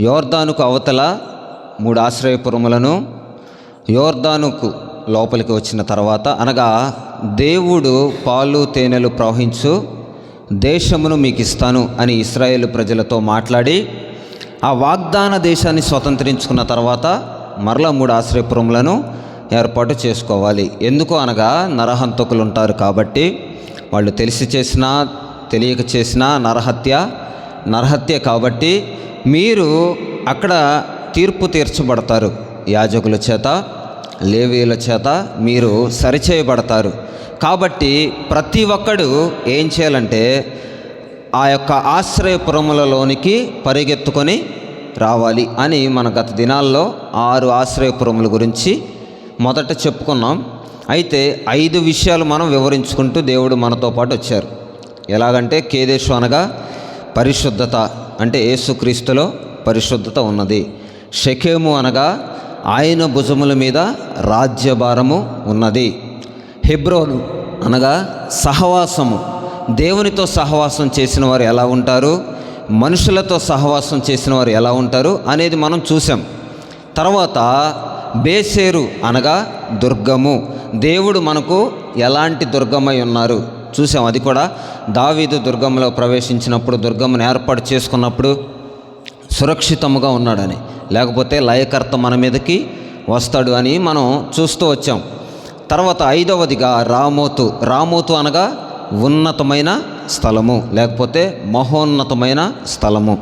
యోర్దానుకు అవతల 3 ఆశ్రయపురములను, యోర్దానుకు లోపలికి వచ్చిన తర్వాత, అనగా దేవుడు పాలు తేనెలు ప్రవహించు దేశమును మీకు ఇస్తాను అని ఇశ్రాయేలు ప్రజలతో మాట్లాడి ఆ వాగ్దాన దేశాన్ని స్వతంత్రించుకున్న తర్వాత మరలా 3 ఆశ్రయపురములను ఏర్పాటు చేసుకోవాలి. ఎందుకు అనగా నరహంతకులు ఉంటారు కాబట్టి, వాళ్ళు తెలిసి చేసినా తెలియక చేసినా నరహత్య కాబట్టి మీరు అక్కడ తీర్పు తీర్చబడతారు. యాజకుల చేత, లేవీయుల చేత మీరు సరిచేయబడతారు. కాబట్టి ప్రతి ఒక్కడు ఏం చేయాలంటే ఆ యొక్క ఆశ్రయపురములలోనికి పరిగెత్తుకొని రావాలి అని మన గత దినాల్లో 6 ఆశ్రయపురముల గురించి మొదట చెప్పుకున్నాం. అయితే 5 విషయాలు మనం వివరించుకుంటూ దేవుడు మనతో పాటు వచ్చారు. ఎలాగంటే కేదేశు అనగా పరిశుద్ధత, అంటే యేసుక్రీస్తులో పరిశుద్ధత ఉన్నది. షెకెము అనగా ఆయన భుజముల మీద రాజ్యభారము ఉన్నది. హెబ్రోను అనగా సహవాసము, దేవునితో సహవాసం చేసిన వారు ఎలా ఉంటారు, మనుషులతో సహవాసం చేసిన వారు ఎలా ఉంటారు అనేది మనం చూసాం. తర్వాత బేసేరు అనగా దుర్గము, దేవుడు మనకు ఎలాంటి దుర్గమై ఉన్నారు చూసాం. అది కూడా దావీదు దుర్గంలో ప్రవేశించినప్పుడు, దుర్గమును ఏర్పాటు చేసుకున్నప్పుడు సురక్షితముగా ఉన్నాడని, లేకపోతే లయకర్త మన మీదకి వస్తాడు అని మనం చూస్తూ వచ్చాం. తర్వాత 5వదిగా రామోతు అనగా ఉన్నతమైన స్థలము, లేకపోతే మహోన్నతమైన స్థలము.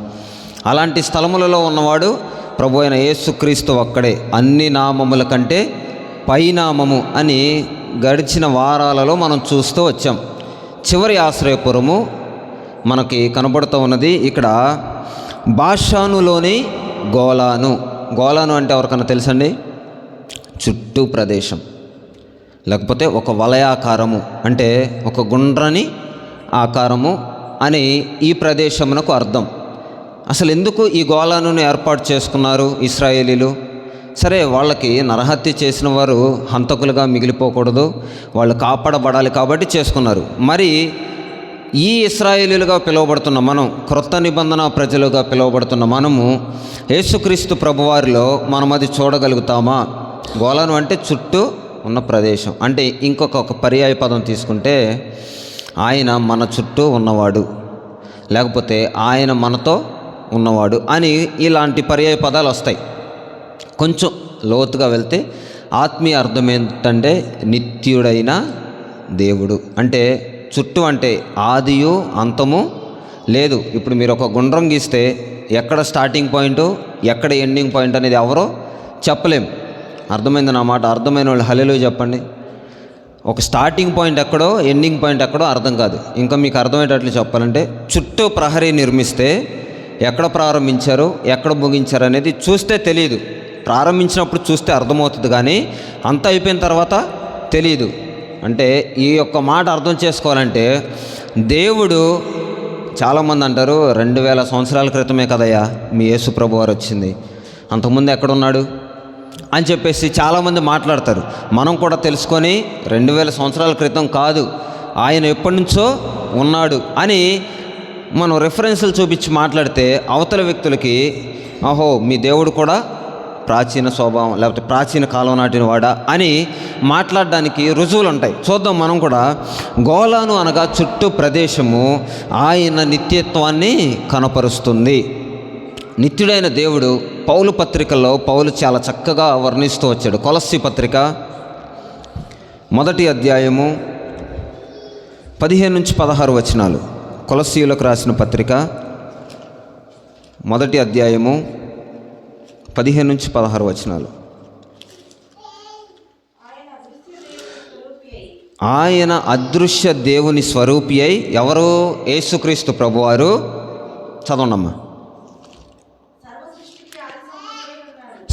అలాంటి స్థలములలో ఉన్నవాడు ప్రభు అయిన యేసుక్రీస్తు ఒక్కడే. అన్ని నామముల కంటే పైనామము అని గడిచిన వారాలలో మనం చూస్తూ వచ్చాం. చివరి ఆశ్రయపురము మనకి కనబడుతూ ఉన్నది. ఇక్కడ బాషానులోని గోలాను అంటే ఎవరికన్నా తెలుసండి? చుట్టూ ప్రదేశం, లేకపోతే ఒక వలయాకారము, అంటే ఒక గుండ్రని ఆకారము అని ఈ ప్రదేశమునకు అర్థం. అసలు ఎందుకు ఈ గోలాను ఏర్పాటు చేసుకున్నారు ఇశ్రాయేలీలు? సరే, వాళ్ళకి నరహత్య చేసిన వారు హంతకులుగా మిగిలిపోకూడదు, వాళ్ళు కాపాడబడాలి కాబట్టి చేసుకున్నారు. మరి ఈ ఇశ్రాయేలీలుగా పిలువబడుతున్న మనం, క్రొత్త నిబంధన ప్రజలుగా పిలువబడుతున్న మనము యేసుక్రీస్తు ప్రభువారిలో మనం అది చూడగలుగుతామా? గోలాను అంటే చుట్టూ ఉన్న ప్రదేశం. అంటే ఇంకొక పర్యాయ పదం తీసుకుంటే ఆయన మన చుట్టూ ఉన్నవాడు, లేకపోతే ఆయన మనతో ఉన్నవాడు అని ఇలాంటి పర్యాయ పదాలు వస్తాయి. కొంచెం లోతుగా వెళ్తే ఆత్మీయ అర్థం ఏంటంటే నిత్యుడైన దేవుడు. అంటే చుట్టూ అంటే ఆదియు అంతము లేదు. ఇప్పుడు మీరు ఒక గుండ్రం గీస్తే ఎక్కడ స్టార్టింగ్ పాయింట్, ఎక్కడ ఎండింగ్ పాయింట్ అనేది ఎవరో చెప్పలేం. అర్థమైంది నా మాట? అర్థమైన వాళ్ళు హల్లెలూయా చెప్పండి. ఒక స్టార్టింగ్ పాయింట్ ఎక్కడో, ఎండింగ్ పాయింట్ ఎక్కడో అర్థం కాదు. ఇంకా మీకు అర్థమయ్యేటట్లు చెప్పాలంటే, చుట్టూ ప్రహరీ నిర్మిస్తే ఎక్కడ ప్రారంభించారు, ఎక్కడ ముగించారు అనేది చూస్తే తెలియదు. ప్రారంభించినప్పుడు చూస్తే అర్థమవుతుంది, కానీ అంతా అయిపోయిన తర్వాత తెలియదు. అంటే ఈ యొక్క మాట అర్థం చేసుకోవాలంటే, దేవుడు చాలామంది అంటారు 2000 సంవత్సరాల క్రితమే కదయ్యా మీ యేసు ప్రభు వారు వచ్చింది, అంతకుముందు ఎక్కడున్నాడు అని చెప్పేసి చాలామంది మాట్లాడతారు. మనం కూడా తెలుసుకొని 2000 సంవత్సరాల క్రితం కాదు, ఆయన ఎప్పటి నుంచో ఉన్నాడు అని మనం రెఫరెన్సులు చూపించి మాట్లాడితే అవతల వ్యక్తులకి ఓహో మీ దేవుడు కూడా ప్రాచీన స్వభావం లేకపోతే ప్రాచీన కాలం నాటిన వాడా అని మాట్లాడడానికి రుజువులు ఉంటాయి. చూద్దాం మనం కూడా. గోలాను అనగా చుట్టూ ప్రదేశము ఆయన నిత్యత్వాన్ని కనపరుస్తుంది. నిత్యుడైన దేవుడు పౌలు పత్రికల్లో పౌలు చాలా చక్కగా వర్ణిస్తూ వచ్చాడు. కొలస్సీ పత్రిక 1వ అధ్యాయము 15 నుంచి 16 వచనాలు. కొలస్సీయులకు రాసిన పత్రిక 1వ అధ్యాయము 15 నుంచి 16 వచనాలు. ఆయన అదృశ్య దేవుని స్వరూపి అయి, ఎవరు? యేసుక్రీస్తు ప్రభువారు. చదవండమ్మా.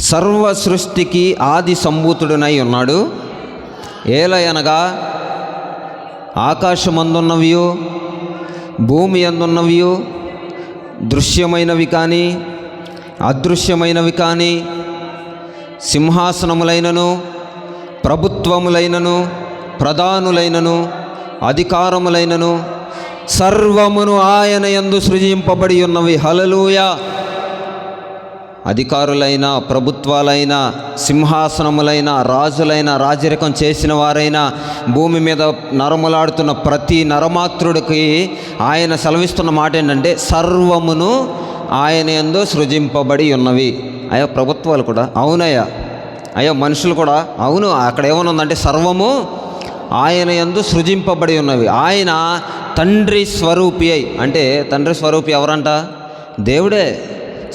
సర్వ సృష్టికి ఆది సంభూతుడునై ఉన్నాడు. ఏలయనగా ఆకాశమందున్నవియు భూమి అందున్నవియు దృశ్యమైనవి కానీ అదృశ్యమైనవి కానీ, సింహాసనములైనను ప్రభుత్వములైనను ప్రధానులైనను అధికారములైనను సర్వమును ఆయన యందు సృజింపబడి ఉన్నవి. హల్లెలూయా. అధికారులైన, ప్రభుత్వాలైన, సింహాసనములైన, రాజులైన, రాజరికం చేసిన వారైనా, భూమి మీద నరములాడుతున్న ప్రతి నరమాత్రుడికి ఆయన సెలవిస్తున్న మాట ఏంటంటే సర్వమును ఆయన యందు సృజింపబడి ఉన్నవి. అయ్యా ప్రభుత్వాలు కూడా అవునయ్యా, అయ్యా మనుషులు కూడా అవును. అక్కడ ఏమనుందంటే సర్వము ఆయన యందు సృజింపబడి ఉన్నవి. ఆయన తండ్రి స్వరూపి అయి, అంటే తండ్రి స్వరూపి ఎవరంట? దేవుడే.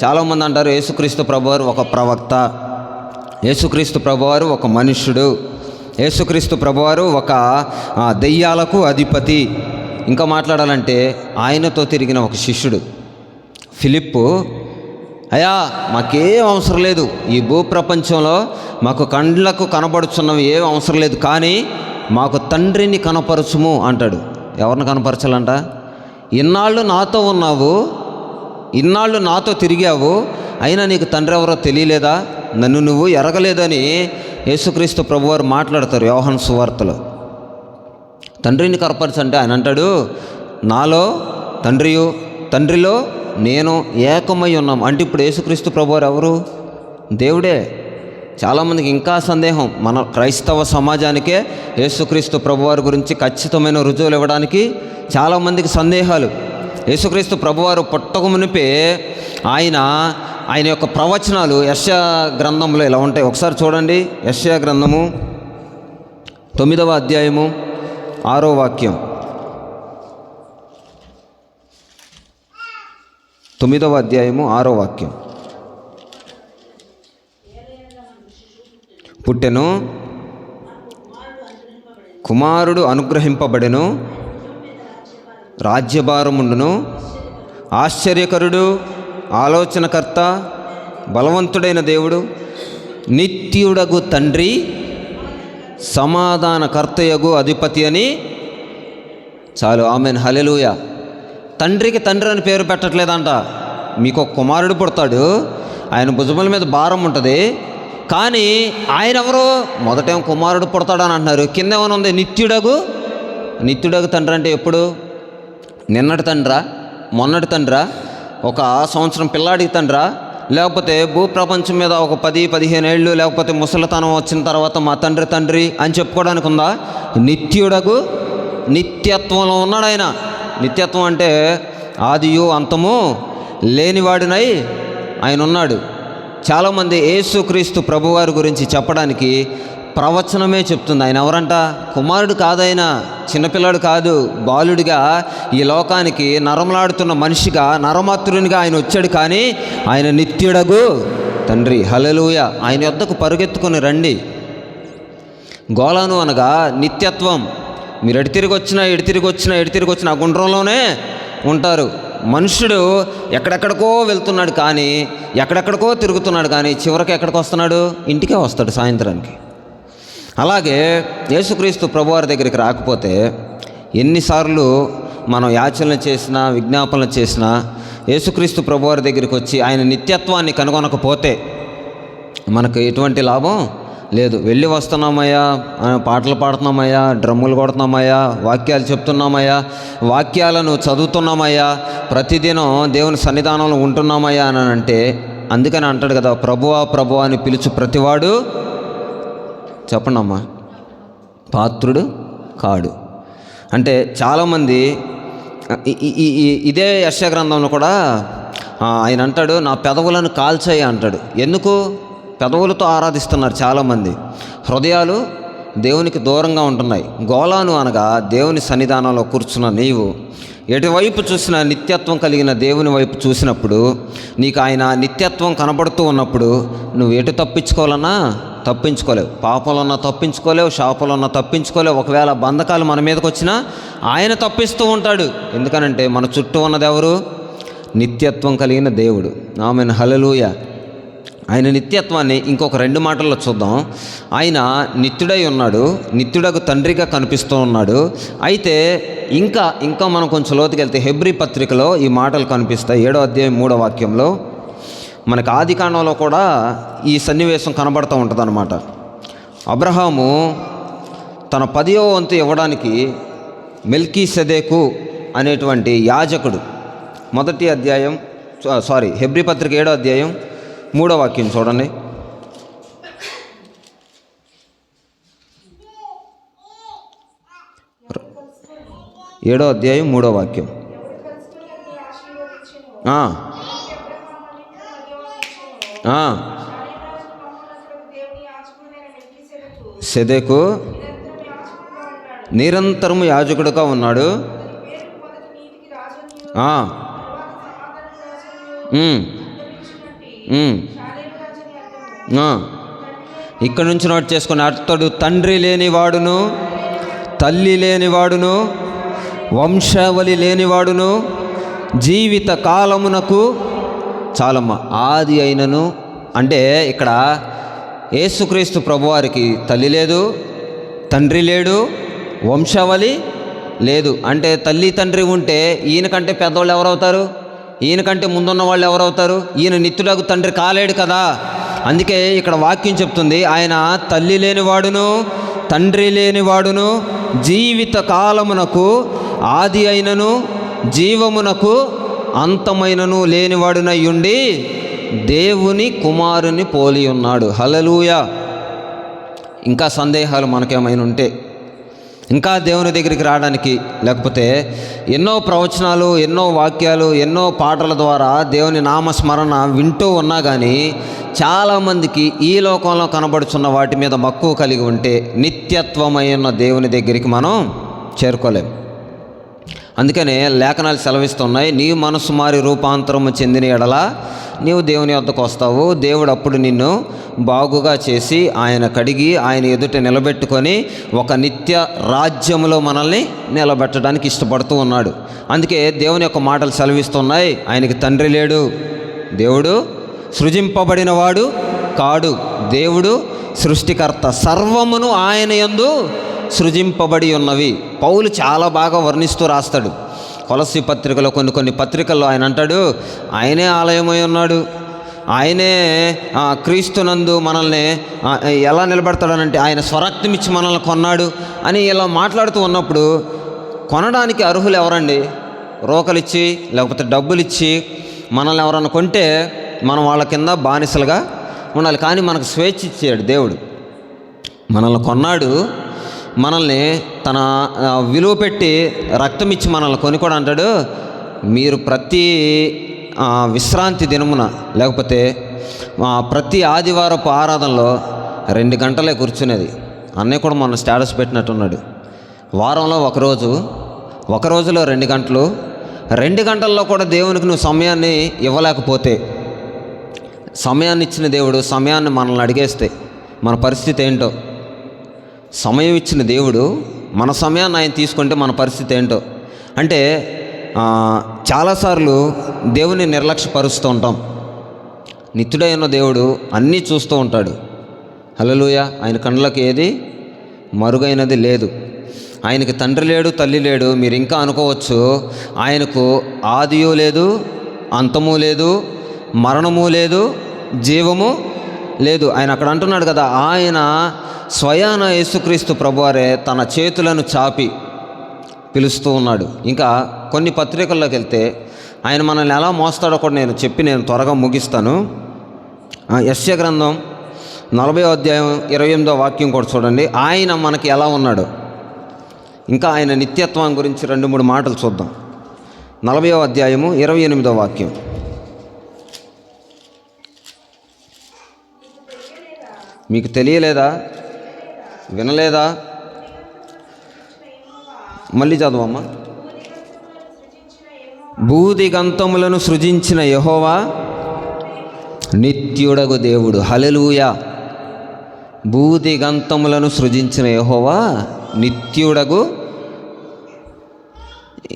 చాలామంది అంటారు యేసుక్రీస్తు ప్రభువారు ఒక ప్రవక్త, యేసుక్రీస్తు ప్రభువారు ఒక మనుష్యుడు, యేసుక్రీస్తు ప్రభువారు ఒక దెయ్యాలకు అధిపతి. ఇంకా మాట్లాడాలంటే ఆయనతో తిరిగిన ఒక శిష్యుడు ఫిలిప్పు, అయ్యా మాకేం అవసరం లేదు, ఈ భూప్రపంచంలో మాకు కండ్లకు కనబడుచున్నవి ఏం అవసరం లేదు, కానీ మాకు తండ్రిని కనపరచుము అంటాడు. ఎవరిని కనపరచాలంట? ఇన్నాళ్ళు నాతో ఉన్నావు, ఇన్నాళ్ళు నాతో తిరిగావు, అయినా నీకు తండ్రి ఎవరో తెలియలేదా, నన్ను నువ్వు ఎరగలేదని యేసుక్రీస్తు ప్రభువారు మాట్లాడతారు యోహాను సువార్తలో. తండ్రిని కనపరచంటే ఆయన అంటాడు నాలో తండ్రియు తండ్రిలో నేను ఏకమై ఉన్నాం. అంటే ఇప్పుడు యేసుక్రీస్తు ప్రభువారు ఎవరు? దేవుడే. చాలామందికి ఇంకా సందేహం. మన క్రైస్తవ సమాజానికే యేసుక్రీస్తు ప్రభువారి గురించి ఖచ్చితమైన రుజువులు ఇవ్వడానికి చాలామందికి సందేహాలు. యేసుక్రీస్తు ప్రభువారు పుట్టక మునిపే ఆయన యొక్క ప్రవచనాలు యెషయా గ్రంథంలో ఇలా ఉంటాయి. ఒకసారి చూడండి, యెషయా గ్రంథము 9వ అధ్యాయము 6వ వాక్యం. 9వ అధ్యాయము 6వ వాక్యం. పుట్టెను, కుమారుడు అనుగ్రహింపబడెను, రాజ్యభారముండును, ఆశ్చర్యకరుడు, ఆలోచనకర్త, బలవంతుడైన దేవుడు, నిత్యుడగు తండ్రి, సమాధానకర్తయగు అధిపతి అని. చాలు, ఆమెన్, హల్లెలూయా. తండ్రికి తండ్రి అని పేరు పెట్టట్లేదంట. మీకు ఒక కుమారుడు పుడతాడు, ఆయన భుజముల మీద భారం ఉంటుంది, కానీ ఆయన ఎవరు? మొదటేమో కుమారుడు పుడతాడని అంటున్నారు, కింద ఏమైనా ఉంది నిత్యుడగు తండ్రి. అంటే ఎప్పుడు? నిన్నటి తండ్రా, మొన్నటి తండ్రా, ఒక సంవత్సరం పిల్లాడికి తండ్రా, లేకపోతే భూప్రపంచం మీద ఒక 10-15 ఏళ్ళు, లేకపోతే ముసలితనం వచ్చిన తర్వాత మా తండ్రి అని చెప్పుకోవడానికి ఉందా? నిత్యుడగు, నిత్యత్వంలో ఉన్నాడు ఆయన. నిత్యత్వం అంటే ఆదియు అంతము లేనివాడినై ఆయన ఉన్నాడు. చాలామంది యేసుక్రీస్తు ప్రభువారి గురించి చెప్పడానికి ప్రవచనమే చెప్తుంది. ఆయన ఎవరంట? కుమారుడు కాదైన, చిన్నపిల్లాడు కాదు, బాలుడిగా ఈ లోకానికి నరమలాడుతున్న మనిషిగా, నరమాతృనిగా ఆయన వచ్చాడు, కానీ ఆయన నిత్యుడగు తండ్రి. హల్లెలూయా. ఆయన యొద్దకు పరుగెత్తుకొని రండి. గోళాను అనగా నిత్యత్వం. మీరు ఎటు తిరిగి వచ్చినా ఆ గుండ్రంలోనే ఉంటారు. మనుషుడు ఎక్కడెక్కడికో వెళ్తున్నాడు, కానీ ఎక్కడెక్కడికో తిరుగుతున్నాడు, కానీ చివరికి ఎక్కడికి వస్తున్నాడు? ఇంటికే వస్తాడు సాయంత్రానికి. అలాగే యేసుక్రీస్తు ప్రభువారి దగ్గరికి రాకపోతే ఎన్నిసార్లు మనం యాచనలు చేసినా, విజ్ఞాపనలు చేసినా, యేసుక్రీస్తు ప్రభువారి దగ్గరికి వచ్చి ఆయన నిత్యత్వాన్ని కనుగొనకపోతే మనకు ఎటువంటి లాభం లేదు. వెళ్ళి వస్తున్నామయ్యా, పాటలు పాడుతున్నామయ్యా, డ్రమ్ములు కొడుతున్నామయ్యా, వాక్యాలు చెప్తున్నామయ్యా, వాక్యాలను చదువుతున్నామయ్యా, ప్రతిదినం దేవుని సన్నిధానంలో ఉంటున్నామయ్యా అని అంటే, అందుకని అంటాడు కదా, ప్రభువా అని పిలుచు ప్రతివాడు, చెప్పండి అమ్మా, పాత్రుడు కాడు. అంటే చాలామంది ఇదే యెషయా గ్రంథంలో కూడా ఆయన అంటాడు, నా పెదవులను కాల్చాయి అంటాడు. ఎందుకు? పెదవులతో ఆరాధిస్తున్నారు చాలామంది, హృదయాలు దేవునికి దూరంగా ఉంటున్నాయి. గోళాను అనగా దేవుని సన్నిధానంలో కూర్చున్న నీవు ఎటువైపు చూసినా నిత్యత్వం కలిగిన దేవుని వైపు చూసినప్పుడు, నీకు ఆయన నిత్యత్వం కనబడుతూ ఉన్నప్పుడు నువ్వు ఎటు తప్పించుకోవాలన్నా తప్పించుకోలేవు. పాపంలో ఉన్న తప్పించుకోలేవు, శాపంలో ఉన్న తప్పించుకోలేవు. ఒకవేళ బంధకాలు మన మీదకి వచ్చినా ఆయన తప్పిస్తూ ఉంటాడు. ఎందుకనంటే మన చుట్టూ ఉన్నది ఎవరు? నిత్యత్వం కలిగిన దేవుడు. ఆమెన్, హల్లెలూయా. ఆయన నిత్యత్వాన్ని ఇంకొక 2 మాటల్లో చూద్దాం. ఆయన నిత్యుడై ఉన్నాడు, నిత్యుడకు తండ్రిగా కనిపిస్తూ ఉన్నాడు. అయితే ఇంకా మనం కొంచెం లోతుకి వెళ్తే హెబ్రీ పత్రికలో ఈ మాటలు కనిపిస్తాయి. 7వ అధ్యాయం 3వ వాక్యంలో మనకు ఆదికాండంలో కూడా ఈ సన్నివేశం కనబడుతూ ఉంటుంది అన్నమాట. అబ్రహాము తన 10వ వంతు ఇవ్వడానికి మెల్కీసెదెకు అనేటువంటి యాజకుడు, హెబ్రీ పత్రిక 7వ అధ్యాయం 3వ వాక్యం చూడండి. 7వ అధ్యాయం 3వ వాక్యం. సెదెకు నిరంతరము యాజకుడుగా ఉన్నాడు. ఇక్కడ నుంచి నోట్ చేసుకుని, అతడు తండ్రి లేనివాడును, తల్లి లేనివాడును, వంశావళి లేనివాడును, జీవిత కాలమునకు చాలమ్మ ఆది అయినను. అంటే ఇక్కడ యేసుక్రీస్తు ప్రభువారికి తల్లి లేదు, తండ్రి లేడు, వంశావళి లేదు. అంటే తల్లి తండ్రి ఉంటే ఈయనకంటే పెద్దవాళ్ళు ఎవరవుతారు? ఈయనకంటే ముందున్న వాళ్ళు ఎవరవుతారు? ఈయన నిత్యుడగు తండ్రి కాలేడు కదా. అందుకే ఇక్కడ వాక్యం చెప్తుంది, ఆయన తల్లి లేనివాడును, తండ్రి లేనివాడును, జీవిత కాలమునకు ఆది అయినను, జీవమునకు అంతమైనను లేనివాడునై ఉండి దేవుని కుమారుని పోలి ఉన్నాడు. హల్లెలూయా. ఇంకా సందేహాలు మనకేమైనా ఉంటే, ఇంకా దేవుని దగ్గరికి రావడానికి, లేకపోతే ఎన్నో ప్రవచనాలు, ఎన్నో వాక్యాలు, ఎన్నో పాటల ద్వారా దేవుని నామస్మరణ వింటూ ఉన్నా కానీ చాలామందికి ఈ లోకంలో కనబడుచున్న వాటి మీద మక్కువ కలిగి ఉంటే నిత్యత్వమైన దేవుని దగ్గరికి మనం చేరుకోలేం. అందుకనే లేఖనాలు సెలవిస్తున్నాయి, నీ మనసు మారి రూపాంతరము చెందిన ఎడల నీవు దేవుని వద్దకు వస్తావు. దేవుడు అప్పుడు నిన్ను బాగుగా చేసి ఆయన కడిగి ఆయన ఎదుట నిలబెట్టుకొని ఒక నిత్య రాజ్యంలో మనల్ని నిలబెట్టడానికి ఇష్టపడుతూ ఉన్నాడు. అందుకే దేవుని యొక్క మాటలు సెలవిస్తున్నాయి, ఆయనకి తండ్రి లేడు, దేవుడు సృజింపబడిన వాడు కాడు, దేవుడు సృష్టికర్త, సర్వమును ఆయన యందు సృజింపబడి ఉన్నవి. పౌలు చాలా బాగా వర్ణిస్తూ రాస్తాడు. కొలస్సీ పత్రికలో కొన్ని పత్రికల్లో ఆయన అంటాడు, ఆయనే ఆలయమై ఉన్నాడు, ఆయనే క్రీస్తునందు మనల్ని ఎలా నిలబెడతాడనంటే ఆయన స్వరక్తమిచ్చి మనల్ని కొన్నాడు అని ఇలా మాట్లాడుతూ ఉన్నప్పుడు, కొనడానికి అర్హులు ఎవరండి? రోకలిచ్చి లేకపోతే డబ్బులు ఇచ్చి మనల్ని ఎవరన్నా కొంటే మనం వాళ్ళ కింద బానిసలుగా ఉండాలి. కానీ మనకు స్వేచ్ఛ ఇచ్చాడు దేవుడు, మనల్ని కొన్నాడు, మనల్ని తన విలువ పెట్టి రక్తం ఇచ్చి మనల్ని కొని కూడా అంటాడు, మీరు ప్రతి విశ్రాంతి దినమున లేకపోతే ప్రతి ఆదివారపు ఆరాధనలో 2 గంటలే కూర్చునేది. అన్నయ్య కూడా మొన్న స్టేటస్ పెట్టినట్టున్నాడు. వారంలో ఒక రోజులో 2 గంటలు, 2 గంటల్లో కూడా దేవునికి నువ్వు సమయాన్ని ఇవ్వలేకపోతే, సమయాన్ని ఇచ్చిన దేవుడు సమయాన్ని మనల్ని అడిగేస్తే మన పరిస్థితి ఏంటో, సమయం ఇచ్చిన దేవుడు మన సమయాన్ని ఆయన తీసుకుంటే మన పరిస్థితి ఏంటో. అంటే చాలాసార్లు దేవుని నిర్లక్ష్యపరుస్తూ ఉంటాం. నిత్యుడైన దేవుడు అన్నీ చూస్తూ ఉంటాడు. హల్లెలూయా. ఆయన కళ్ళకి ఏది మరుగైనది లేదు. ఆయనకి తండ్రి లేడు, తల్లి లేడు. మీరు ఇంకా అనుకోవచ్చు, ఆయనకు ఆదియు లేదు, అంతము లేదు, మరణము లేదు, జీవము లేదు. ఆయన అక్కడ అంటున్నాడు కదా, ఆయన స్వయాన యేసుక్రీస్తు ప్రభువారే తన చేతులను చాపి పిలుస్తూ ఉన్నాడు. ఇంకా కొన్ని పత్రికల్లోకి వెళ్తే ఆయన మనల్ని ఎలా మోస్తాడో కూడా నేను త్వరగా ముగిస్తాను. యెషయా గ్రంథం 40వ అధ్యాయం 28వ వాక్యం కూడా చూడండి, ఆయన మనకి ఎలా ఉన్నాడు. ఇంకా ఆయన నిత్యత్వం గురించి 2-3 మాటలు చూద్దాం. 40వ అధ్యాయము 28వ వాక్యం. మీకు తెలియలేదా? వినలేదా? మళ్ళీ చదవమ్మా. భూదిగంతములను సృజించిన యెహోవా నిత్యుడగు దేవుడు. హల్లెలూయా. భూదిగంతములను సృజించిన యెహోవా నిత్యుడగు.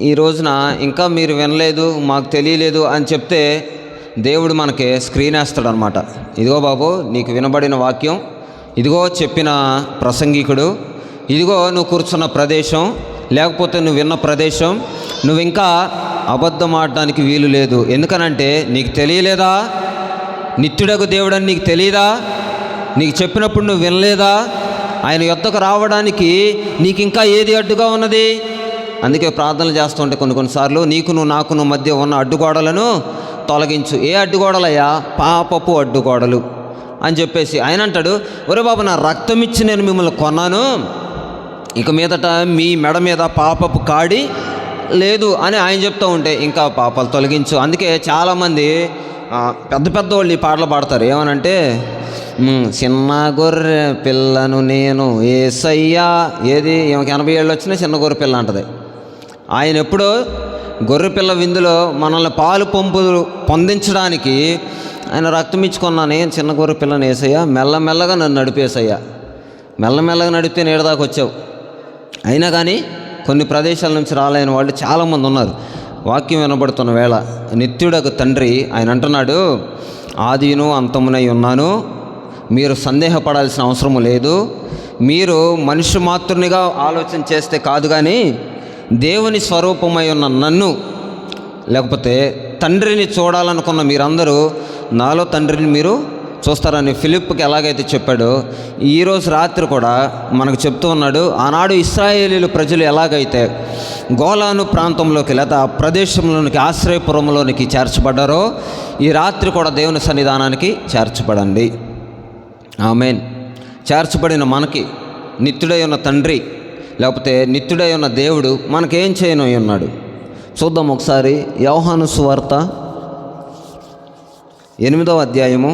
ఈ రోజున ఇంకా మీరు వినలేదు, మాకు తెలియలేదు అని చెప్తే దేవుడు మనకి స్క్రీన్ వేస్తాడనమాట. ఇదిగో బాబు నీకు వినబడిన వాక్యం, ఇదిగో చెప్పిన ప్రసంగికుడు, ఇదిగో నువ్వు కూర్చున్న ప్రదేశం, లేకపోతే నువ్వు విన్న ప్రదేశం, నువ్వు ఇంకా అబద్ధం ఆడడానికి వీలు లేదు. ఎందుకనంటే నీకు తెలియలేదా? నిత్యుడగు దేవుడని నీకు తెలియదా? నీకు చెప్పినప్పుడు నువ్వు వినలేదా? ఆయన యొద్దకు రావడానికి నీకు ఇంకా ఏది అడ్డుగా ఉన్నది? అందుకే ప్రార్థనలు చేస్తుంటే కొన్నిసార్లు నీకును నాకును మధ్య ఉన్న అడ్డుగోడలను తొలగించు. ఏ అడ్డుగోడలయ్యా? పాపపు అడ్డుగోడలు అని చెప్పేసి ఆయన అంటాడు, ఒరే బాబు, నా రక్తం ఇచ్చి నేను మిమ్మల్ని కొన్నాను, ఇక మీదట మీ మెడ మీద పాపపు కాడి లేదు అని ఆయన చెప్తూ ఉంటే ఇంకా పాపాలు తొలగించు. అందుకే చాలామంది పెద్ద పెద్ద వాళ్ళు ఈ పాటలు పాడతారు. ఏమనంటే, చిన్న గొర్రె పిల్లను నేను యేసయ్యా, ఏది ఈమెకి 80 ఏళ్ళు వచ్చినా చిన్న గొర్రె పిల్ల అంటది. ఆయన ఎప్పుడో గొర్రెపిల్ల విందులో మనల్ని పాలు పొందించడానికి ఆయన రక్తం ఇచ్చుకున్నా, నేను చిన్న గొర్రె పిల్లని యేసయ్యా, మెల్లమెల్లగా నన్ను నడిపేసయ్యా, మెల్లమెల్లగా నడిపితే నీడదాకా వచ్చావు. అయినా కానీ కొన్ని ప్రదేశాల నుంచి రాలేని వాళ్ళు చాలామంది ఉన్నారు. వాక్యం వినబడుతున్న వేళ నిత్యుడకు తండ్రి ఆయన అంటున్నాడు, ఆదిను అంతమునై ఉన్నాను, మీరు సందేహపడాల్సిన అవసరం లేదు. మీరు మనుష్య మాతృనిగా ఆలోచన చేస్తే కాదు, కానీ దేవుని స్వరూపమై ఉన్న నన్ను, లేకపోతే తండ్రిని చూడాలనుకున్న మీరందరూ నాలో తండ్రిని మీరు చూస్తారని ఫిలిప్కి ఎలాగైతే చెప్పాడో, ఈరోజు రాత్రి కూడా మనకు చెప్తూ ఉన్నాడు. ఆనాడు ఇశ్రాయేలీలు ప్రజలు ఎలాగైతే గోలాను ప్రాంతంలోకి లేదా ప్రదేశంలోనికి ఆశ్రయపురంలోనికి చేర్చబడ్డారో, ఈ రాత్రి కూడా దేవుని సన్నిధానానికి చేర్చబడండి. ఆమేన్. చేర్చబడిన మనకి నిత్యుడై ఉన్న తండ్రి, లేకపోతే నిత్యుడై ఉన్న దేవుడు మనకేం చేయనై ఉన్నాడు చూద్దాం ఒకసారి. యోహాను సువార్త 8వ అధ్యాయము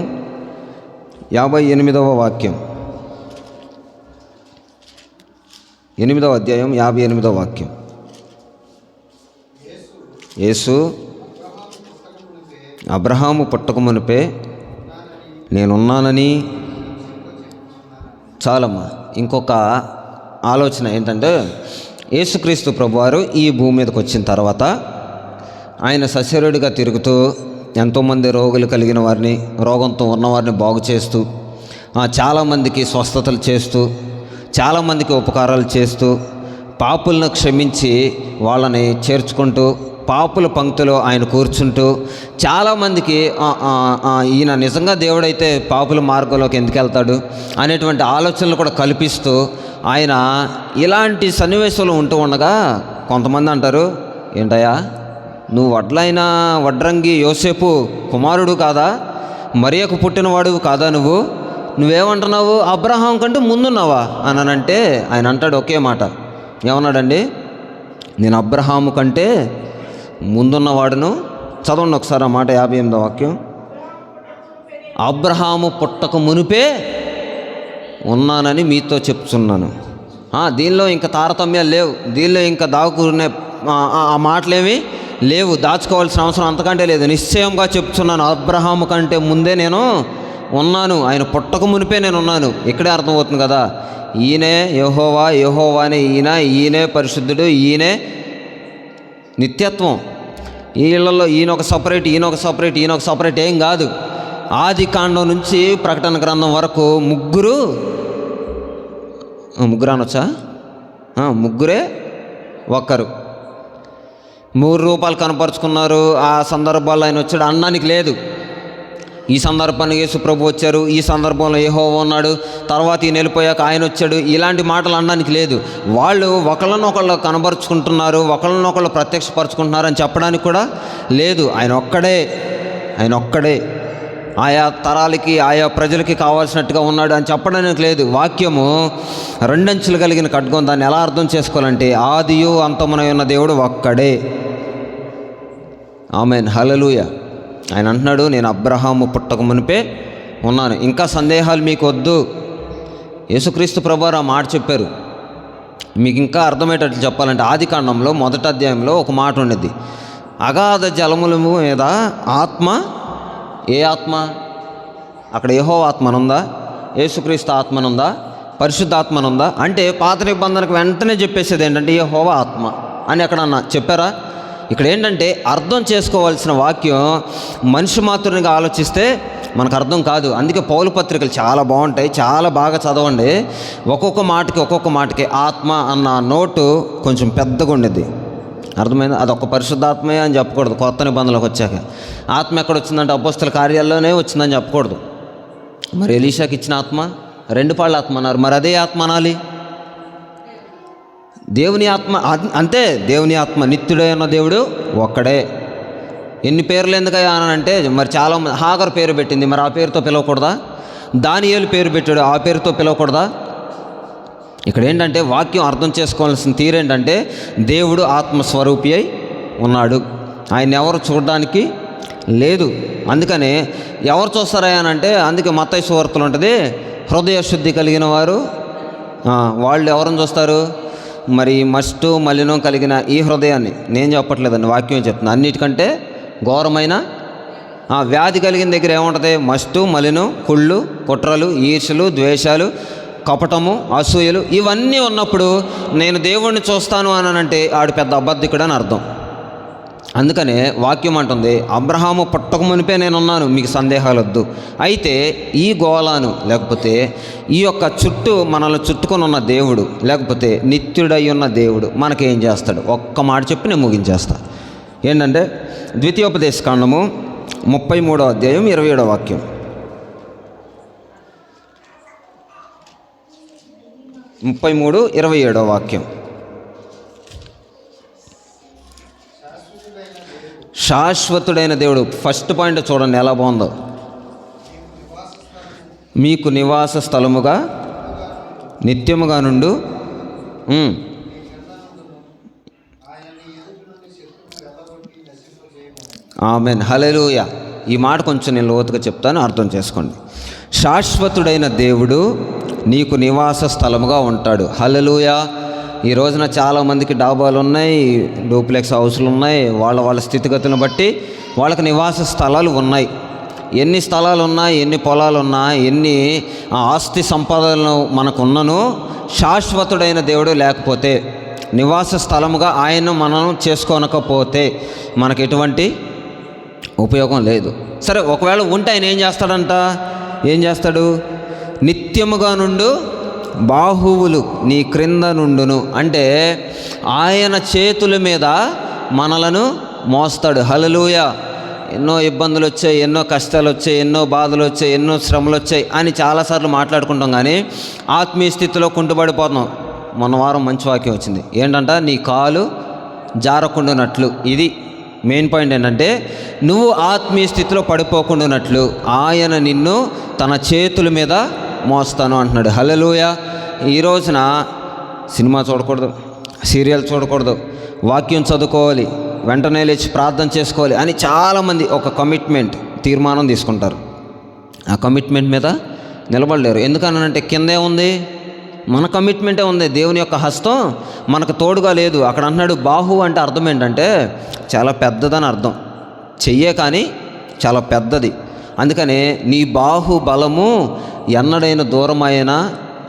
58వ వాక్యం. 8వ అధ్యాయం 58వ వాక్యం. యేసు అబ్రహాము పుట్టక మునిపే నేనున్నానని. చాలమ్మా. ఇంకొక ఆలోచన ఏంటంటే, యేసుక్రీస్తు ప్రభువారు ఈ భూమి మీదకి వచ్చిన తర్వాత ఆయన సశరీరుడిగా తిరుగుతూ ఎంతోమంది రోగులు కలిగిన వారిని, రోగంతో ఉన్నవారిని బాగు చేస్తూ, చాలామందికి స్వస్థతలు చేస్తూ, చాలామందికి ఉపకారాలు చేస్తూ, పాపులను క్షమించి వాళ్ళని చేర్చుకుంటూ, పాపుల పంక్తిలో ఆయన కూర్చుంటూ, చాలామందికి ఈయన నిజంగా దేవుడైతే పాపుల మార్గంలోకి ఎందుకు వెళ్తాడు అనేటువంటి ఆలోచనలు కూడా కల్పిస్తూ ఆయన ఇలాంటి సన్నివేశాలు ఉంటూ ఉండగా కొంతమంది అంటారు, ఏంటయ్యా నువ్వు వడ్రంగి యోసేపు కుమారుడు కాదా? మరియకు పుట్టినవాడు కాదా? నువ్వేమంటున్నావు? అబ్రహాం కంటే ముందున్నావా అని అంటే ఆయన అంటాడు ఒకే మాట. ఏమన్నాడండి? నేను అబ్రహాము కంటే ముందున్నవాడును. చదవండి ఒకసారి ఆ మాట, 58వ వాక్యం. అబ్రహాము పుట్టక మునిపే ఉన్నానని మీతో చెప్తున్నాను. దీనిలో ఇంకా తారతమ్యాలు లేవు, దీనిలో ఇంకా దాక్కునే ఆ మాటలేమి లేవు, దాచుకోవాల్సిన అవసరం అంతకంటే లేదు. నిశ్చయంగా చెప్తున్నాను, అబ్రహాము కంటే ముందే నేను ఉన్నాను, ఆయన పుట్టక మునిపే నేను ఉన్నాను. ఇక్కడే అర్థమవుతుంది కదా, ఈయనే యెహోవానే, ఈయనే పరిశుద్ధుడు, ఈయనే నిత్యత్వం. ఈ ఇళ్లలో ఈయన ఒక సపరేట్ ఏం కాదు. ఆది కాండం నుంచి ప్రకటన గ్రంథం వరకు ముగ్గురు అనొచ్చా? ముగ్గురే ఒక్కరు. 3 రూపాయలు కనపరుచుకున్నారు. ఆ సందర్భాల్లో ఆయన వచ్చాడు అనడానికి లేదు. ఈ సందర్భాన్ని యేసు ప్రభు వచ్చారు, ఈ సందర్భంలో యెహోవా ఉన్నాడు, తర్వాత ఈయన వెళ్ళిపోయాక ఆయన వచ్చాడు, ఇలాంటి మాటలు అనడానికి లేదు. వాళ్ళు ఒకళ్ళనొకళ్ళు కనబరుచుకుంటున్నారు, ఒకళ్ళనొకళ్ళు ప్రత్యక్షపరుచుకుంటున్నారు అని చెప్పడానికి కూడా లేదు. ఆయన ఒక్కడే ఆయా తరాలకి, ఆయా ప్రజలకి కావాల్సినట్టుగా ఉన్నాడు అని చెప్పడానికి లేదు. వాక్యము 2 అంచులు కలిగిన ఖడ్గం. దాన్ని ఎలా అర్థం చేసుకోవాలంటే, ఆదియు అంతమునై ఉన్న దేవుడు ఒక్కడే. ఆమేన్, హల్లెలూయా. ఆయన అంటున్నాడు, నేను అబ్రహాము పుట్టక మునిపే ఉన్నాను. ఇంకా సందేహాలు మీకు వద్దు. యేసుక్రీస్తు ప్రభువారు ఆ మాట చెప్పారు. మీకు ఇంకా అర్థమయ్యేటట్లు చెప్పాలంటే, ఆది కాండంలో 1వ అధ్యాయంలో ఒక మాట ఉండేది, అగాధ జలముల మీద ఆత్మ. ఏ ఆత్మ? అక్కడ యెహోవా ఆత్మనుందా? యేసుక్రీస్తు ఆత్మనుందా? పరిశుద్ధాత్మనుందా? అంటే పాత నిబంధనకు వెంటనే చెప్పేసేది ఏంటంటే యెహోవా ఆత్మ అని ఎక్కడన్నా చెప్పారా? ఇక్కడ ఏంటంటే అర్థం చేసుకోవాల్సిన వాక్యం మనిషి మాత్రునిగా ఆలోచిస్తే మనకు అర్థం కాదు. అందుకే పౌలు పత్రికలు చాలా బాగుంటాయి, చాలా బాగా చదవండి. ఒక్కొక్క మాటకి ఆత్మ అన్న నోటు కొంచెం పెద్దగా ఉండేది. అర్థమైంది? అదొక పరిశుద్ధాత్మే అని చెప్పకూడదు. కొత్త నిబంధనలకు వచ్చాక ఆత్మ ఎక్కడ వచ్చిందంటే అపోస్తల కార్యాల్లోనే వచ్చిందని చెప్పకూడదు. మరి ఎలీషాకి ఇచ్చిన ఆత్మ 2 పాళ్ళ ఆత్మ అన్నారు, మరి అదే ఆత్మ అనాలి. దేవుని ఆత్మ అంతే. దేవుని ఆత్మ, నిత్యుడైన దేవుడు ఒక్కడే. ఎన్ని పేర్లు ఎందుకయ్యా అని అంటే, మరి చాలామంది హాగర్ పేరు పెట్టింది, మరి ఆ పేరుతో పిలవకూడదా? దానియేలు పేరు పెట్టాడు, ఆ పేరుతో పిలవకూడదా? ఇక్కడ ఏంటంటే వాక్యం అర్థం చేసుకోవాల్సిన తీరేంటంటే, దేవుడు ఆత్మస్వరూపి అయి ఉన్నాడు, ఆయన ఎవరు చూడడానికి లేదు. అందుకనే ఎవరు చూస్తారా అని అంటే, అందుకే మత్తయి సువార్తలో ఉంటుంది, హృదయ శుద్ధి కలిగిన వారు వాళ్ళు ఎవరిని చూస్తారు? మరి మస్టు మలినం కలిగిన ఈ హృదయాన్ని, నేను చెప్పట్లేదండి, వాక్యం చెప్తున్నా. అన్నిటికంటే ఘోరమైన వ్యాధి కలిగిన దగ్గర ఏముంటుంది? మస్టు మలినం, కుళ్ళు, కుట్రలు, ఈర్షలు, ద్వేషాలు, కపటము, అసూయలు, ఇవన్నీ ఉన్నప్పుడు నేను దేవుణ్ణి చూస్తాను అని అంటే ఆడు పెద్ద అబద్ధికుడు అని అర్థం. అందుకనే వాక్యం అంటుంది, అబ్రహాము పుట్టక మునిపే నేనున్నాను, మీకు సందేహాలు వద్దు. అయితే ఈ గోళాను లేకపోతే ఈ యొక్క చుట్టూ మనల్ని చుట్టుకొని ఉన్న దేవుడు, లేకపోతే నిత్యుడై ఉన్న దేవుడు మనకేం చేస్తాడు? ఒక్క మాట చెప్పి నేను ముగించేస్తా. ఏంటంటే ద్వితీయోపదేశ కాండము 33వ అధ్యాయం 27వ వాక్యం. 33:27వ వాక్యం. శాశ్వతుడైన దేవుడు. ఫస్ట్ పాయింట్ చూడండి ఎలా బాగుందో. మీకు నివాస స్థలముగా నిత్యముగా నుండు. ఆమెన్, హల్లెలూయా. ఈ మాట కొంచెం నేను లోతుగా చెప్తాను, అర్థం చేసుకోండి. శాశ్వతుడైన దేవుడు నీకు నివాస స్థలముగా ఉంటాడు. హల్లెలూయా. ఈ రోజున చాలామందికి డాబాలు ఉన్నాయి, డూప్లెక్స్ హౌస్లు ఉన్నాయి. వాళ్ళ స్థితిగతులను బట్టి వాళ్ళకి నివాస స్థలాలు ఉన్నాయి. ఎన్ని స్థలాలు ఉన్నా, ఎన్ని పొలాలు ఉన్నా, ఎన్ని ఆస్తి సంపదలను మనకున్నను, శాశ్వతుడైన దేవుడు లేకపోతే, నివాస స్థలముగా ఆయన మనం చేసుకోనకపోతే మనకు ఎటువంటి ఉపయోగం లేదు. సరే, ఒకవేళ ఉంటే ఆయన ఏం చేస్తాడు? నిత్యముగా నుండు బాహువులు నీ క్రింద నుండును. అంటే ఆయన చేతుల మీద మనలను మోస్తాడు. హల్లెలూయా. ఎన్నో ఇబ్బందులు వచ్చాయి, ఎన్నో కష్టాలు వచ్చాయి, ఎన్నో బాధలు వచ్చాయి, ఎన్నో శ్రమలు వచ్చాయి అని చాలాసార్లు మాట్లాడుకుంటాం, కానీ ఆత్మీయ స్థితిలో కుంటుపడిపోతున్నాం. మొన్న వారం మంచి వాక్యం వచ్చింది, ఏంటంట? నీ కాలు జారకుండానట్లు. ఇది మెయిన్ పాయింట్. ఏంటంటే నువ్వు ఆత్మీయ స్థితిలో పడిపోకుండానట్లు ఆయన నిన్ను తన చేతుల మీద మోస్తాను అంటున్నాడు. హల్లెలూయా. ఈ రోజున సినిమా చూడకూడదు, సీరియల్ చూడకూడదు, వాక్యం చదువుకోవాలి, వెంటనే లేచి ప్రార్థన చేసుకోవాలి అని చాలామంది ఒక తీర్మానం తీసుకుంటారు. ఆ కమిట్మెంట్ మీద నిలబడలేరు. ఎందుకనంటే కిందే ఉంది, మన కమిట్మెంటే ఉంది. దేవుని యొక్క హస్తం మనకు తోడుగా లేదు. అక్కడ అంటున్నాడు బాహు అంటే అర్థం ఏంటంటే చాలా పెద్దదని అర్థం. చెయ్యే కానీ చాలా పెద్దది. అందుకనే నీ బాహు బలము ఎన్నడైన దూరమైనా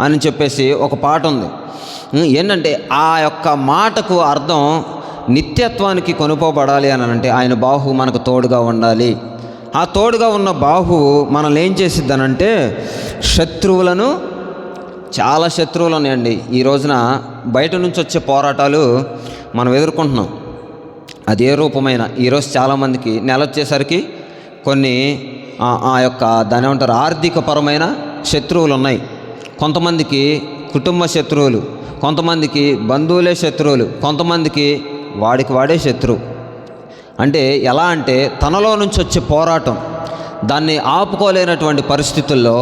అని చెప్పేసి ఒక పాట ఉంది. ఏంటంటే ఆ యొక్క మాటకు అర్థం నిత్యత్వానికి కొనుకోబడాలి అని అంటే ఆయన బాహు మనకు తోడుగా ఉండాలి. ఆ తోడుగా ఉన్న బాహు మనల్ని ఏం చేసిద్దనంటే శత్రువులను, చాలా శత్రువులు ఉన్నాయండి ఈ రోజున. బయట నుంచి వచ్చే పోరాటాలు మనం ఎదుర్కొంటున్నాం. అది ఏ రూపమైన. ఈరోజు చాలామందికి నెల వచ్చేసరికి కొన్ని ఆ యొక్క దాని ఏమంటారు ఆర్థికపరమైన శత్రువులు ఉన్నాయి. కొంతమందికి కుటుంబ శత్రువులు, కొంతమందికి బంధువులే శత్రువులు, కొంతమందికి వాడే శత్రువు. అంటే ఎలా అంటే తనలో నుంచి వచ్చే పోరాటం, దాన్ని ఆపుకోలేనటువంటి పరిస్థితుల్లో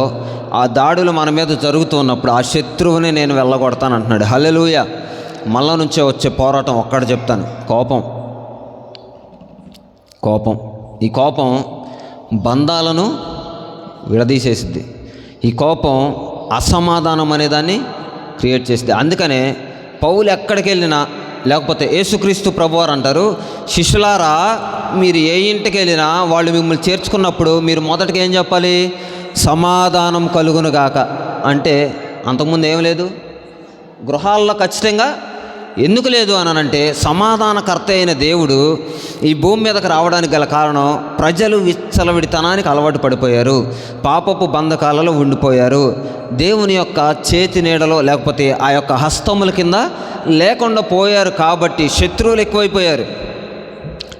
ఆ దాడులు మన మీద జరుగుతూ ఉన్నప్పుడు ఆ శత్రువుని నేను వెళ్ళగొడతాను అంటున్నాడు. హల్లెలూయా. మనలో నుంచే వచ్చే పోరాటం ఒక్కటి చెప్తాను, కోపం. ఈ కోపం బంధాలను విడదీసేసిద్ది. ఈ కోపం అసమాధానం అనేదాన్ని క్రియేట్ చేసిద్ది. అందుకనే పౌలు ఎక్కడికి వెళ్ళినా, లేకపోతే యేసుక్రీస్తు ప్రభువారు అంటారు, శిష్యులారా మీరు ఏ ఇంటికి వెళ్ళినా వాళ్ళు మిమ్మల్ని చేర్చుకున్నప్పుడు మీరు మొదటగా ఏం చెప్పాలి? సమాధానం కలుగునుగాక. అంటే అంతకుముందు ఏం లేదు గృహాల్లో, ఖచ్చితంగా ఎందుకు లేదు అని అంటే సమాధానకర్త అయిన దేవుడు ఈ భూమి మీదకి రావడానికి గల కారణం ప్రజలు విచ్చలవిడితనానికి అలవాటు పడిపోయారు, పాపపు బంధకాలలో ఉండిపోయారు, దేవుని యొక్క చేతి నీడలో లేకపోతే ఆ యొక్క హస్తముల కింద లేకుండా పోయారు. కాబట్టి శత్రువులు ఎక్కువైపోయారు.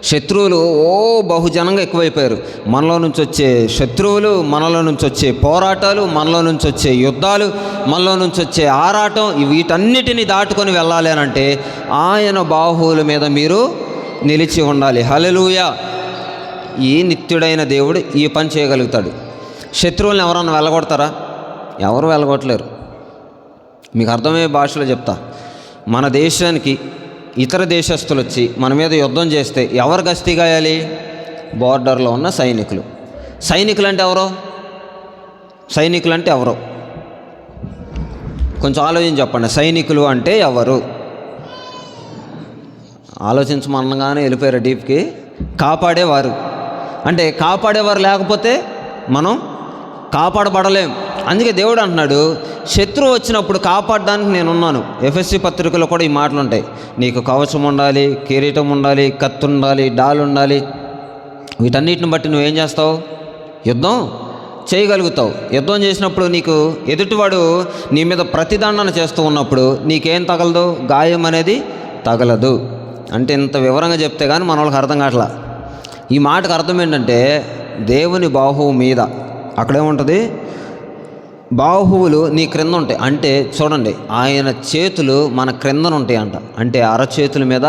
శత్రువులు బహుజనంగా ఎక్కువైపోయారు. మనలో నుంచి వచ్చే శత్రువులు, మనలో నుంచి వచ్చే పోరాటాలు, మనలో నుంచి వచ్చే యుద్ధాలు, మనలో నుంచి వచ్చే ఆరాటం, వీటన్నిటిని దాటుకొని వెళ్ళాలి అని అంటే ఆయన బాహువుల మీద మీరు నిలిచి ఉండాలి. హల్లెలూయా. ఈ నిత్యుడైన దేవుడు ఈ పని చేయగలుగుతాడు. శత్రువులను ఎవరన్నా వెళ్ళగొడతారా? ఎవరు వెళ్ళగొట్టలేరు. మీకు అర్థమయ్యే భాషలో చెప్తా. మన దేశానికి ఇతర దేశస్తులు వచ్చి మన మీద యుద్ధం చేస్తే ఎవరు గస్తీ గాయాలి? బోర్డర్లో ఉన్న సైనికులు. సైనికులు అంటే ఎవరో? సైనికులు అంటే ఎవరో కొంచెం ఆలోచించి చెప్పండి. సైనికులు అంటే ఎవరు? ఆలోచించమనగానే వెళ్ళిపోయారు డీప్కి. కాపాడేవారు. అంటే కాపాడేవారు లేకపోతే మనం కాపాడబడలేం. అందుకే దేవుడు అంటున్నాడు, శత్రువు వచ్చినప్పుడు కాపాడడానికి నేనున్నాను. ఎఫ్ఎస్సి పత్రికలో కూడా ఈ మాటలు ఉంటాయి. నీకు కవచం ఉండాలి, కిరీటం ఉండాలి, కత్తి ఉండాలి, డాల్ ఉండాలి. వీటన్నిటిని బట్టి నువ్వేం చేస్తావు? యుద్ధం చేయగలుగుతావు. యుద్ధం చేసినప్పుడు నీకు ఎదుటివాడు నీ మీద ప్రతిదండన చేస్తూ ఉన్నప్పుడు నీకేం తగలదు? గాయం అనేది తగలదు. అంటే ఇంత వివరంగా చెప్తే కానీ మన వాళ్ళకి అర్థం కావట్లా. ఈ మాటకు అర్థం ఏంటంటే, దేవుని బాహువు మీద అక్కడేముంటుంది? బాహువులు నీ క్రింద ఉంటాయి. అంటే చూడండి, ఆయన చేతులు మన క్రిందన ఉంటాయి అంట. అంటే అరచేతుల మీద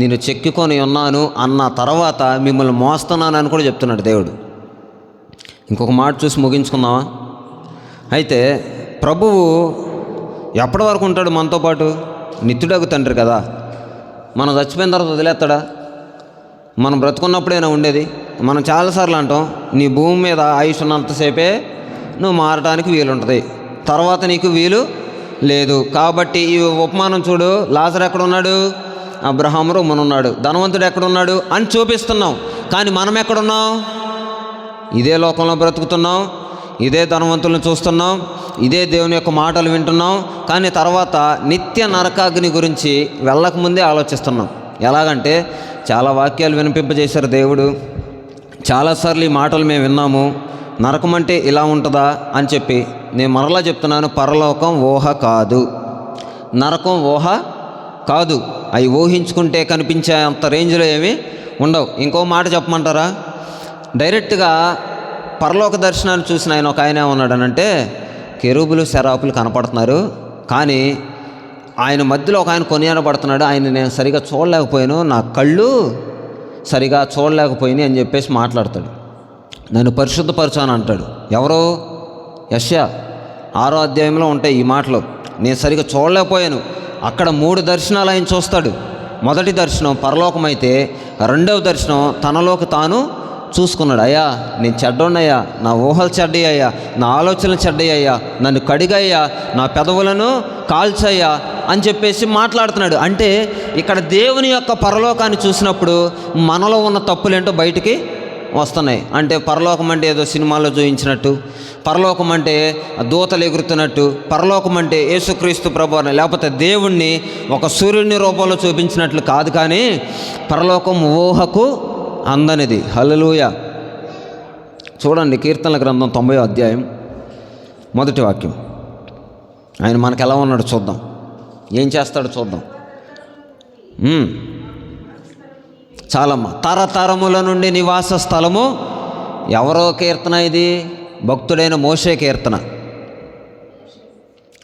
నేను చెక్కుకొని ఉన్నాను అన్న తర్వాత మిమ్మల్ని మోస్తున్నాను అని కూడా చెప్తున్నాడు దేవుడు. ఇంకొక మాట చూసి ముగించుకుందామా? అయితే ప్రభువు ఎప్పటి వరకు ఉంటాడు మనతో పాటు? నిత్యుడగు తండ్రి కదా. మనం చచ్చిపోయిన తర్వాత వదిలేస్తాడా? మనం బ్రతుకున్నప్పుడైనా ఉండేది. మనం చాలాసార్లు అంటాం, నీ భూమి మీద ఆయుష్ ఉన్నంతసేపే నువ్వు మారటానికి వీలుంటుంది, తర్వాత నీకు వీలు లేదు. కాబట్టి ఈ ఉపమానం చూడు. లాజరు ఎక్కడున్నాడు? అబ్రహాము రొమ్మున ఉన్నాడు. ధనవంతుడు ఎక్కడున్నాడు అని చూపిస్తున్నాం. కానీ మనం ఎక్కడున్నాం? ఇదే లోకంలో బ్రతుకుతున్నాం, ఇదే ధనవంతులను చూస్తున్నాం, ఇదే దేవుని యొక్క మాటలు వింటున్నాం. కానీ తర్వాత నిత్య నరకాగ్ని గురించి వెళ్ళకముందే ఆలోచిస్తున్నాం. ఎలాగంటే చాలా వాక్యాలు వినిపింపజేశారు దేవుడు. చాలాసార్లు ఈ మాటలు మేము విన్నాము. నరకం అంటే ఇలా ఉంటుందా అని చెప్పి నేను మరలా చెప్తున్నాను, పరలోకం ఊహ కాదు, నరకం ఊహ కాదు. అవి ఊహించుకుంటే కనిపించే అంత రేంజ్లో ఏమీ ఉండవు. ఇంకో మాట చెప్పమంటారా? డైరెక్ట్గా పరలోక దర్శనాన్ని చూసిన ఒక ఆయన ఏమన్నాడనంటే, కెరూబులు సెరాపులు కనపడుతున్నారు, కానీ ఆయన మధ్యలో ఒక ఆయన కొనియాడబడుతున్నాడు. ఆయన నేను సరిగా చూడలేకపోయాను, నా కళ్ళు సరిగా చూడలేకపోయినాయి అని చెప్పేసి మాట్లాడతాడు. నన్ను పరిశుద్ధపరచాను అంటాడు. ఎవరో? యెషయా 6వ అధ్యాయంలో ఉంటాయి ఈ మాటలు. నేను సరిగా చూడలేకపోయాను. అక్కడ 3 దర్శనాలు ఆయన చూస్తాడు. మొదటి దర్శనం పరలోకమైతే, రెండవ దర్శనం తనలోకి తాను చూసుకున్నాడు. అయ్యా నేను చెడ్డోన్నయ్యా, నా ఊహలు చెడ్డయ్యా, నా ఆలోచనలు చెడ్డయ్యా, నన్ను కడిగయ్యా, నా పెదవులను కాల్చయ్యా అని చెప్పేసి మాట్లాడుతున్నాడు. అంటే ఇక్కడ దేవుని యొక్క పరలోకాన్ని చూసినప్పుడు మనలో ఉన్న తప్పులేంటో బయటికి వస్తున్నాయి. అంటే పరలోకం అంటే ఏదో సినిమాలో చూపించినట్టు, పరలోకం అంటే దూతలు ఎగురుతున్నట్టు, పరలోకం అంటే యేసుక్రీస్తు ప్రభువుని లేకపోతే దేవుణ్ణి ఒక సూర్యుని రూపంలో చూపించినట్లు కాదు. కానీ పరలోకం ఊహకు అందనిది. హల్లెలూయా. చూడండి, కీర్తనల గ్రంథం 90వ అధ్యాయం 1వ వాక్యం. ఆయన మనకు ఎలా ఉన్నాడు చూద్దాం, ఏం చేస్తాడో చూద్దాం. చాలమ్మా. తరతరముల నుండి నివాస స్థలము. ఎవరో కీర్తన ఇది? భక్తుడైన మోషే కీర్తన.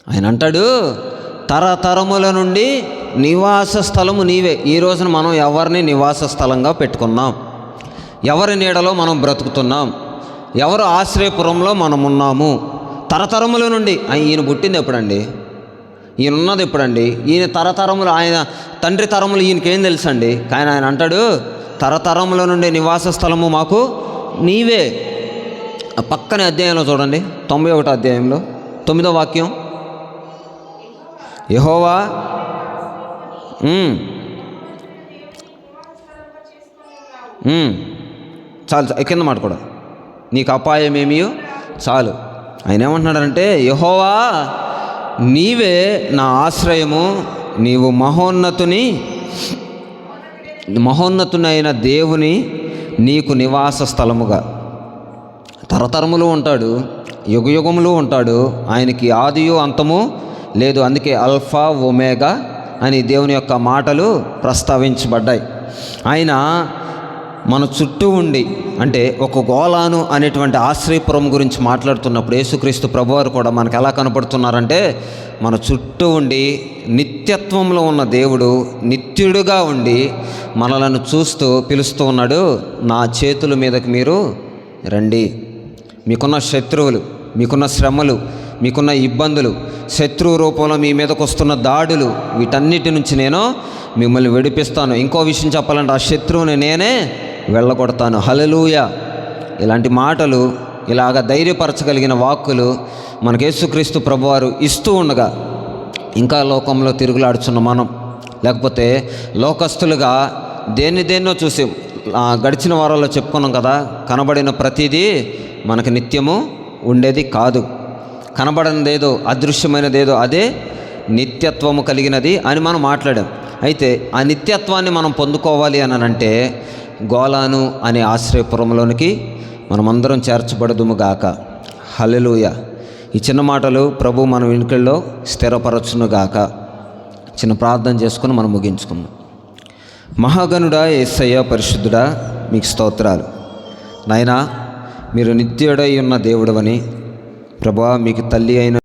ఆయన అంటాడు, తరతరముల నుండి నివాస స్థలము నీవే. ఈ రోజున మనం ఎవరిని నివాస స్థలంగా పెట్టుకున్నాం? ఎవరి నీడలో మనం బ్రతుకుతున్నాం? ఎవరు ఆశ్రయపురంలో మనం ఉన్నాము? తరతరముల నుండి. ఈయన పుట్టింది ఎప్పుడండి? ఈయన ఉన్నది ఎప్పుడండి? ఈయన తరతరములు, ఆయన తండ్రి తరములు ఈయనకేం తెలుసండి? కానీ ఆయన అంటాడు, తరతరముల నుండి నివాస స్థలము మాకు నీవే. ఆ పక్కనే అధ్యాయంలో చూడండి, 91వ అధ్యాయంలో 9వ వాక్యం. యెహోవా చాలు, కింద మాట కూడా, నీకు అపాయమేమీ చాలు. ఆయన ఏమంటున్నాడంటే, యెహోవా నీవే నా ఆశ్రయము, నీవు మహోన్నతునైన దేవుని నీకు నివాస స్థలముగా. తరతరములు ఉంటాడు, యుగయుగములు ఉంటాడు. ఆయనకి ఆదియు అంతము లేదు. అందుకే అల్ఫా ఒమేగా అని దేవుని యొక్క మాటలు ప్రస్తావించబడ్డాయి. ఆయన మన చుట్టూ ఉండి, అంటే ఒక గోలాను అనేటువంటి ఆశ్రయపురం గురించి మాట్లాడుతున్నప్పుడు యేసుక్రీస్తు ప్రభువారు కూడా మనకు ఎలా కనపడుతున్నారంటే, మన చుట్టూ ఉండి నిత్యత్వంలో ఉన్న దేవుడు నిత్యుడుగా ఉండి మనలను చూస్తూ పిలుస్తూ ఉన్నాడు, నా చేతుల మీదకి మీరు రండి. మీకున్న శత్రువులు, మీకున్న శ్రమలు, మీకున్న ఇబ్బందులు, శత్రువు రూపంలో మీ మీదకు వస్తున్న దాడులు, వీటన్నిటి నుంచి నేను మిమ్మల్ని విడిపిస్తాను. ఇంకో విషయం చెప్పాలంటే, ఆ శత్రువుని నేనే వెళ్ళగొడతాను. హల్లెలూయా. ఇలాంటి మాటలు, ఇలాగ ధైర్యపరచగలిగిన వాక్కులు మనకు యేసుక్రీస్తు ప్రభువారు ఇస్తూ ఉండగా, ఇంకా లోకంలో తిరుగులాడుచున్న మనం, లేకపోతే లోకస్తులుగా దేన్నో చూసి గడిచిన వారాల్లో చెప్పుకున్నాం కదా, కనబడిన ప్రతిదీ మనకు నిత్యము ఉండేది కాదు. కనబడనిదేదో, అదృశ్యమైనదేదో అదే నిత్యత్వము కలిగినది అని మనం మాట్లాడాం. అయితే ఆ నిత్యత్వాన్ని మనం పొందుకోవాలి అని అంటే గోలాను అనే ఆశ్రయపురంలోనికి మనమందరం చేర్చబడదుముగాక. హల్లెలూయా. ఈ చిన్న మాటలు ప్రభు మన వెనుకల్లో స్థిరపరచునుగాక. చిన్న ప్రార్థన చేసుకుని మనం ముగించుకుందాం. మహాగణుడా, యేసయ్య పరిశుద్ధుడా, మీకు స్తోత్రాలు. నాయనా, మీరు నిత్యుడై ఉన్న దేవుడవని, ప్రభువా, మీకు తల్లి అయిన